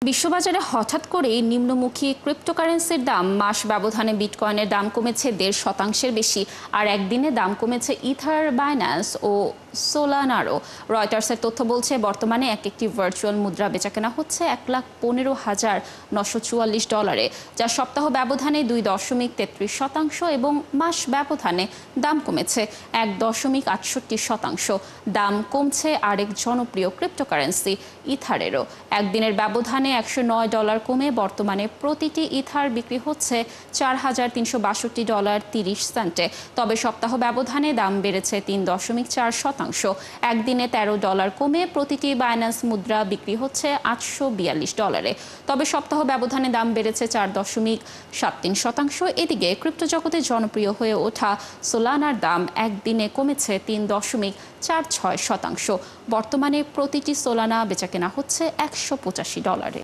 বিশ্ববাজারে হঠাৎ করেই নিম্নমুখী ক্রিপ্টোকারেন্সির দাম মাস ব্যবধানে বিটকয়েনের দাম কমেছে ১.৫%-এর বেশি, আর একদিনে দাম কমেছে ইথার, বাইন্যান্স ও সোলানারও। রয়টার্সের তথ্য বলছে বর্তমানে একটি ভার্চুয়াল মুদ্রা বেচাকেনা হচ্ছে $১,১৫,৯৪৪ যা সপ্তাহ ব্যবধানে ২.৩৩% এবং মাস ব্যবধানে দাম কমেছে ১.৬৮%। দাম কমছে আরেক জনপ্রিয় ক্রিপ্টোকারেন্সি ইথারেরও। একদিনের ব্যবধানে $১০৯ কমে বর্তমানে প্রতিটি ইথার বিক্রি হচ্ছে $৪,৩৬২.৩০। তবে সপ্তাহ ব্যবধানে দাম বেড়েছে ৩.৪%। একদিনে $১৩ কমে প্রতিটি বাইন্যান্স মুদ্রা বিক্রি হচ্ছে $৮৪২। তবে সপ্তাহ ব্যবধানে দাম বেড়েছে ৪.৭৩%। এদিকে ক্রিপ্টো জগতে জনপ্রিয় হয়ে ওঠা সোলানার দাম একদিনে কমেছে ৩.৪৬%। বর্তমানে প্রতিটি সোলানা বেচাকেনা হচ্ছে $১৮৫।